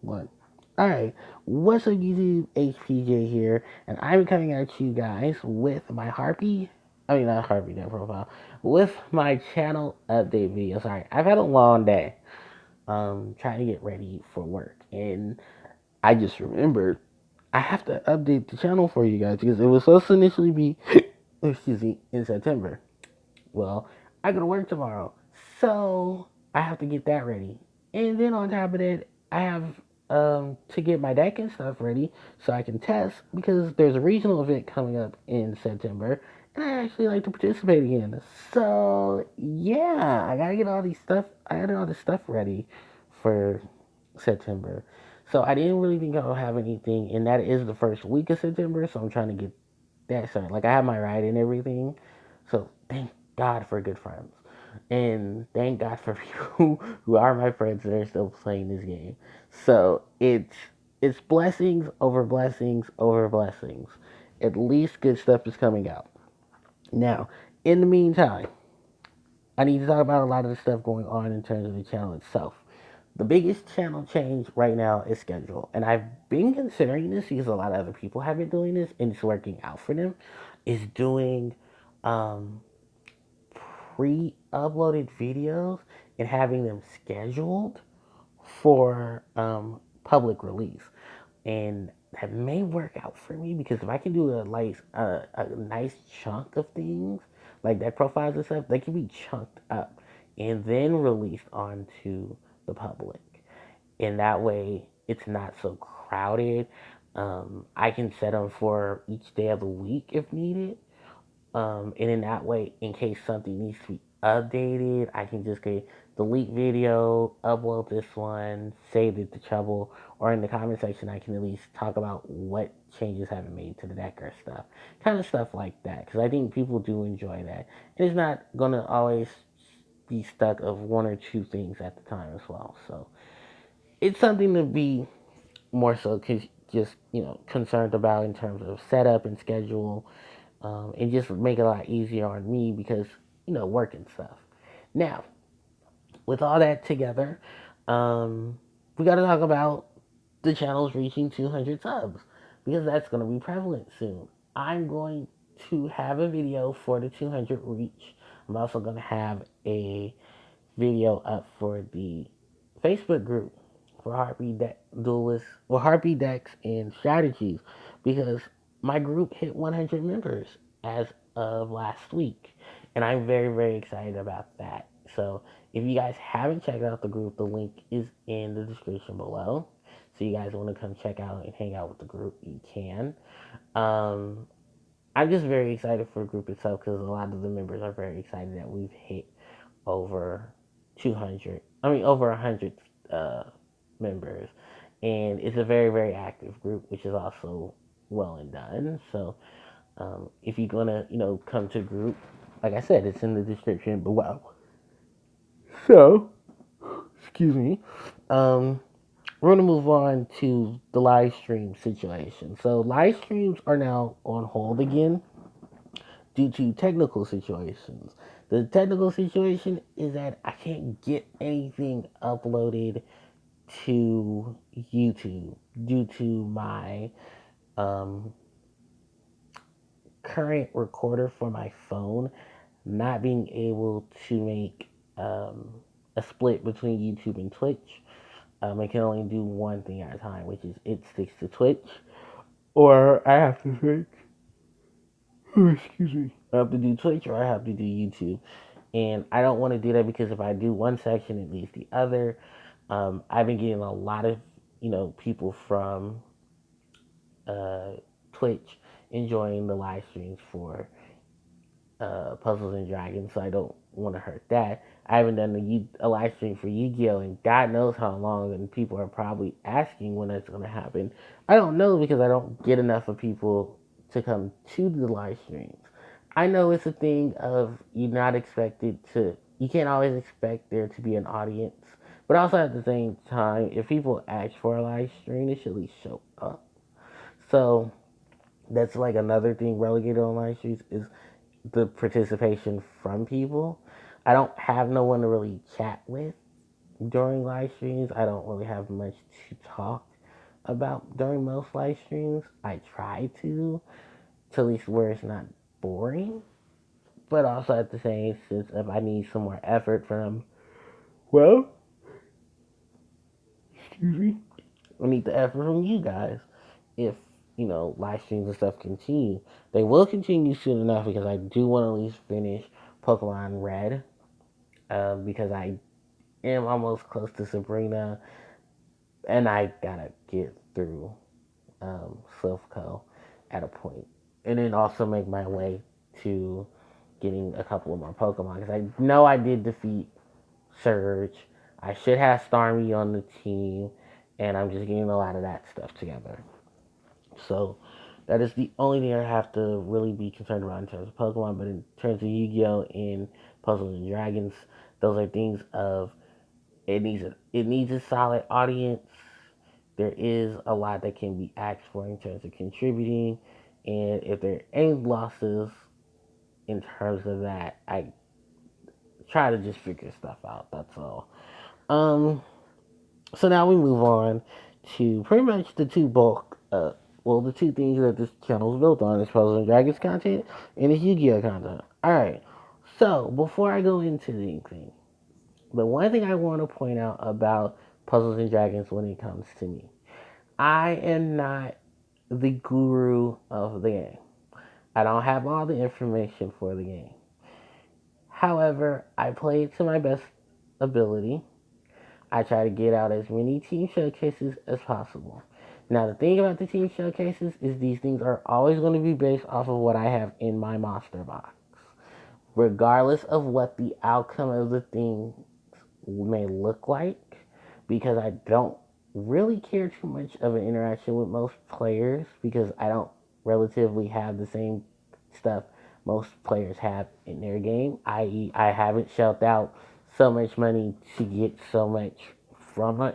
One. Alright, what's up YouTube? HPJ here, and I'm coming at you guys with my Harpie, I mean not Harpie, that profile, with my channel update video. Sorry, I've had a long day, trying to get ready for work, and I just remembered I have to update the channel for you guys because it was supposed to initially be, excuse me, in September. Well, I go to work tomorrow, so I have to get that ready. And then on top of that, I have to get my deck and stuff ready so I can test because there's a regional event coming up in September, and I actually like to participate again. So yeah, I gotta get all these stuff. I got all this stuff ready for September. So I didn't really think I'll have anything, and that is the first week of September. So I'm trying to get that started. Like I have my ride and everything. So thank God for good friends, and thank God for people who are my friends that are still playing this game. So it's blessings over blessings over blessings. At least good stuff is coming out. Now, in the meantime, I need to talk about a lot of the stuff going on in terms of the channel itself. The biggest channel change right now is schedule, and I've been considering this because a lot of other people have been doing this, and it's working out for them. Is doing um, pre-uploaded videos and having them scheduled for public release, and that may work out for me because if I can do a nice chunk of things like deck profiles and stuff, they can be chunked up and then released onto the public. And that way, it's not so crowded. I can set them for each day of the week if needed, and in that way, in case something needs to be updated, I can just get delete video, upload this one, save it to Trouble, or in the comment section, I can at least talk about what changes have been made to the deck or stuff. Kind of stuff like that, because I think people do enjoy that. And it's not going to always be stuck of one or two things at the time as well. So it's something to be more so just concerned about in terms of setup and schedule, and just make it a lot easier on me because work and stuff. Now, with all that together, we got to talk about the channels reaching 200 subs because that's going to be prevalent soon. I'm going to have a video for the 200 reach. I'm also going to have a video up for the Facebook group for Harpie Duelists or Harpie Decks and Strategies because my group hit 100 members as of last week, and I'm very very excited about that. So if you guys haven't checked out the group, the link is in the description below. So you guys want to come check out and hang out with the group, you can. Um, I'm just very excited for the group itself because a lot of the members are very excited that we've hit over 200. I mean, over 100 uh, members, and it's a very very active group, which is also well and done. So, if you're gonna come to group, like I said, it's in the description below. So, excuse me. Um, we're gonna move on to the live stream situation. So, live streams are now on hold again due to technical situations. The technical situation is that I can't get anything uploaded to YouTube due to my um, current recorder for my phone not being able to make a split between YouTube and Twitch. It can only do one thing at a time, which is it sticks to Twitch, or I have to switch. Excuse me. I have to do Twitch or I have to do YouTube. And I don't want to do that because if I do one section, it leaves the other. I've been getting a lot of, people from uh, Twitch enjoying the live streams for Puzzles and Dragons, so I don't want to hurt that. I haven't done a live stream for Yu-Gi-Oh, and God knows how long, and people are probably asking when that's going to happen. I don't know because I don't get enough of people to come to the live streams. I know it's a thing of you're not expected to, you can't always expect there to be an audience, but also at the same time, if people ask for a live stream, they should at least show up. So that's like another thing relegated on live streams is the participation from people. I don't have no one to really chat with during live streams. I don't really have much to talk about during most live streams. I try to at least where it's not boring, but also at the same sense, if I need some more effort from, well, excuse me, I need the effort from you guys. If live streams and stuff continue, they will continue soon enough because I do want to at least finish Pokemon Red, because I am almost close to Sabrina, and I gotta get through Silphco at a point, and then also make my way to getting a couple of more Pokemon because I know I did defeat Surge. I should have Starmie on the team, and I'm just getting a lot of that stuff together. So that is the only thing I have to really be concerned about in terms of Pokemon. But in terms of Yu-Gi-Oh and Puzzles and Dragons, those are things of it needs a solid audience. There is a lot that can be asked for in terms of contributing, and if there are any losses in terms of that, I try to just figure stuff out. That's all. Um, so now we move on to pretty much the two bulk, the two things that this channel is built on is Puzzles and Dragons content and it's Yu-Gi-Oh content. All right. So before I go into anything, the one thing I want to point out about Puzzles and Dragons when it comes to me, I am not the guru of the game. I don't have all the information for the game. However, I play it to my best ability. I try to get out as many team showcases as possible. Now, the thing about the team showcases is these things are always going to be based off of what I have in my monster box, regardless of what the outcome of the thing may look like, because I don't really care too much of an interaction with most players because I don't relatively have the same stuff most players have in their game, i.e., I haven't shelled out so much money to get so much from a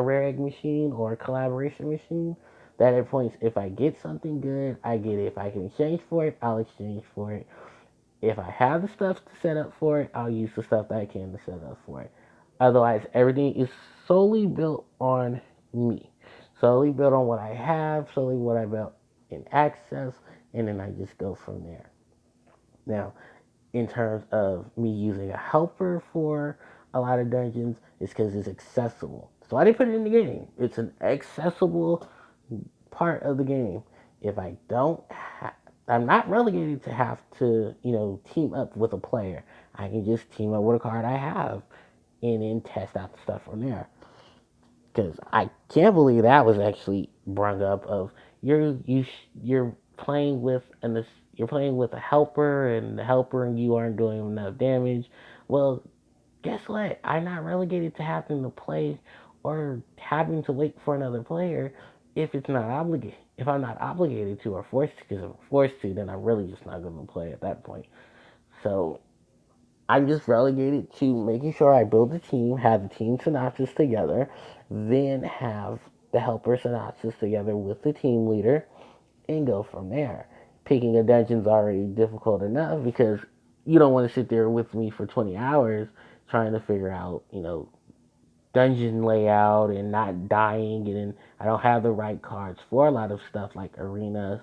rare egg machine or a collaboration machine that at points, if I get something good, I get it. If I can exchange for it, I'll exchange for it. If I have the stuff to set up for it, I'll use the stuff that I can to set up for it. Otherwise, everything is solely built on me. Solely built on what I have, solely what I built in access, and then I just go from there. Now, in terms of me using a helper for a lot of dungeons, it's because it's accessible. So I didn't put it in the game. It's an accessible part of the game. If I don't, I'm not relegated to have to, team up with a player. I can just team up with a card I have, and then test out the stuff from there. Because I can't believe that was actually brought up. Of you're playing with a helper, and the helper and you aren't doing enough damage. Well, guess what? I'm not relegated to having to play or having to wait for another player if it's not obligated. If I'm not obligated to or forced to, because if I'm forced to, then I'm really just not going to play at that point. So I'm just relegated to making sure I build a team, have the team synopsis together, then have the helper synopsis together with the team leader, and go from there. Picking a dungeon's already difficult enough because you don't want to sit there with me for 20 hours trying to figure out, dungeon layout and not dying. And then I don't have the right cards for a lot of stuff like arenas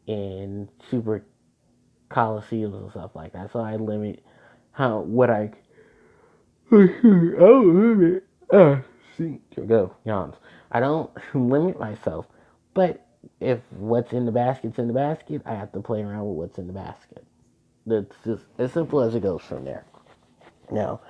and super coliseums and stuff like that. So I limit how what I oh limit see here we go yawns. I don't limit myself, but if what's in the basket's in the basket, I have to play around with what's in the basket. That's just as simple as it goes from there. Now,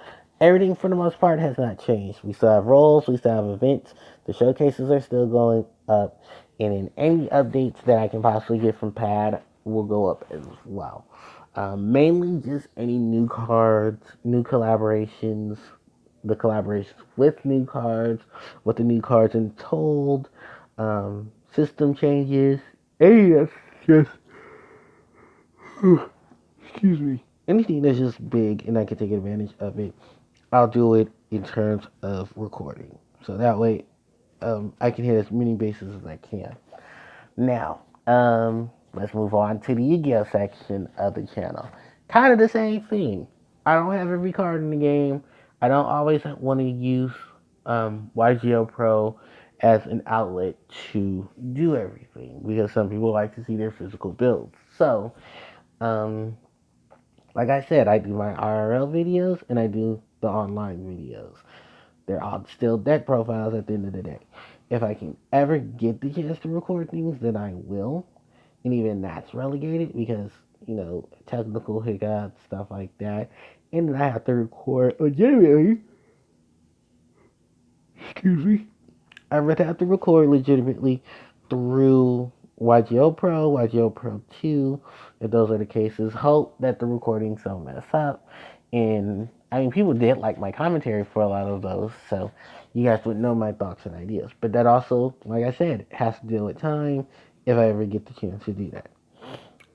everything for the most part has not changed. We still have roles, we still have events, the showcases are still going up, and in any updates that I can possibly get from Pad will go up as well. Mainly just any new cards, new collaborations, the collaborations with new cards, what the new cards entailed, system changes. Hey, that's just excuse me. Anything that's just big and I can take advantage of it, I'll do it in terms of recording. So that way, I can hit as many bases as I can. Now, let's move on to the Yu-Gi-Oh section of the channel. Kind of the same thing. I don't have every card in the game. I don't always want to use YGO Pro as an outlet to do everything because some people like to see their physical builds. So, um, like I said, I do my IRL videos and I do the online videos. They're all still deck profiles at the end of the day. If I can ever get the chance to record things, then I will. And even that's relegated because, technical hiccups, stuff like that. And then I have to record legitimately. Excuse me. I would have to record legitimately through YGO Pro, YGO Pro 2, if those are the cases. Hope that the recordings don't mess up. And I mean, people did like my commentary for a lot of those, so you guys would know my thoughts and ideas. But that also, like I said, has to deal with time if I ever get the chance to do that.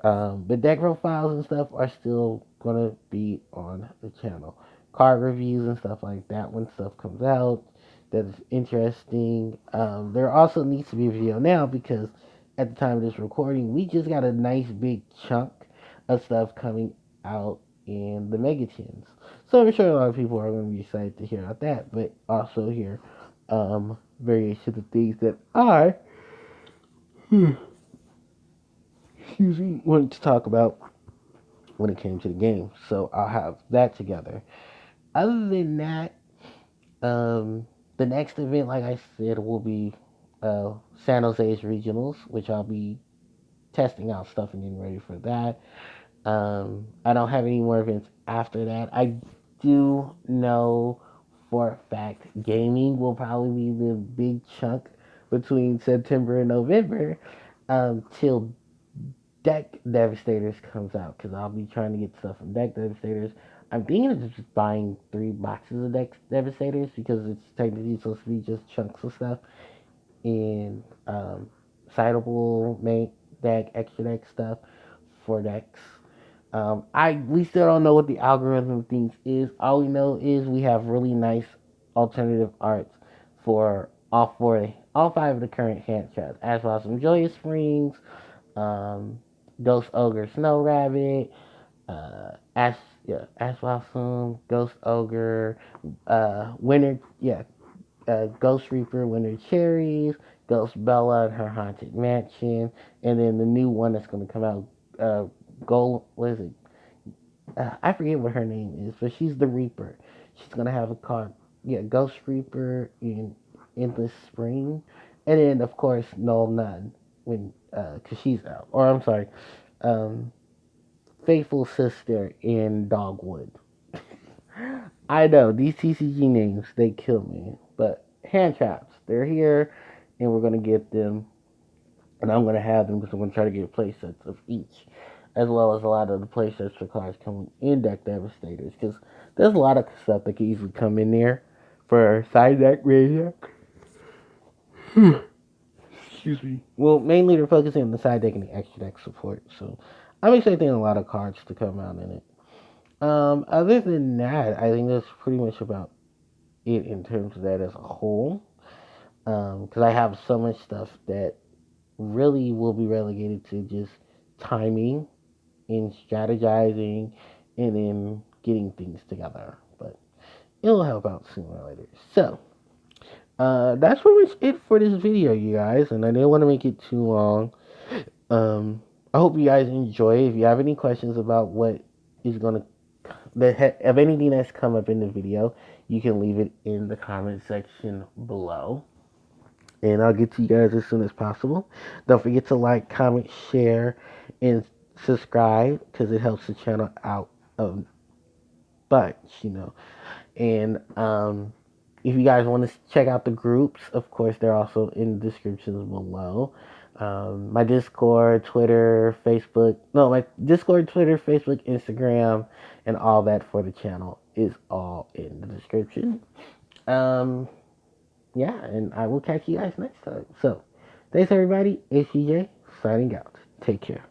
But deck profiles and stuff are still gonna be on the channel. Card reviews and stuff like that when stuff comes out that is interesting. There also needs to be a video now because at the time of this recording, we just got a nice big chunk of stuff coming out in the Mega Tins. So I'm sure a lot of people are going to be excited to hear about that, but also hear variations of things that I excuse me, wanted to talk about when it came to the game. So I'll have that together. Other than that, the next event, like I said, will be San Jose's regionals, which I'll be testing out stuff and getting ready for that. I don't have any more events after that. I do know for a fact gaming will probably be the big chunk between September and November till Deck Devastators comes out because I'll be trying to get stuff from Deck Devastators. I'm thinking of just buying 3 boxes of Deck Devastators because it's technically supposed to be just chunks of stuff and citable main deck, extra deck stuff for decks. We still don't know what the algorithm thinks is. All we know is we have really nice alternative arts for all 5 of the current hand traps. As well as some Joyous Springs, um, Ghost Ogre Snow Rabbit, Ash Blossom, Ghost Ogre, Winter, Ghost Reaper, Winter Cherries, Ghost Bella and her Haunted Mansion, and then the new one that's going to come out, Gold, what is it? I forget what her name is, but she's the Reaper. She's going to have a card, Ghost Reaper in the spring, and then of course Null Nun when cause she's out, or I'm sorry, um, Faithful Sister in Dogwood. I know these TCG names they kill me, but hand traps they're here, and we're gonna get them, and I'm gonna have them because I'm gonna try to get play sets of each, as well as a lot of the play sets for cards coming in Deck Devastators because there's a lot of stuff that can easily come in there for side deck, raid deck. Excuse me. Well, mainly they're focusing on the side deck and the extra deck support, so I'm expecting a lot of cards to come out in it. Other than that, I think that's pretty much about it in terms of that as a whole. Because I have so much stuff that really will be relegated to just timing and strategizing and then getting things together. But it'll help out sooner or later. So, that's pretty much it for this video, you guys. And I didn't want to make it too long. I hope you guys enjoy. If you have any questions about what is going to of anything that's come up in the video, you can leave it in the comment section below. And I'll get to you guys as soon as possible. Don't forget to like, comment, share, and subscribe because it helps the channel out a bunch. And if you guys want to check out the groups, of course, they're also in the descriptions below. My Discord, Twitter, Facebook. No, my Discord, Twitter, Facebook, Instagram, and all that for the channel is all in the description. Yeah, and I will catch you guys next time. So, thanks everybody. It's CJ signing out. Take care.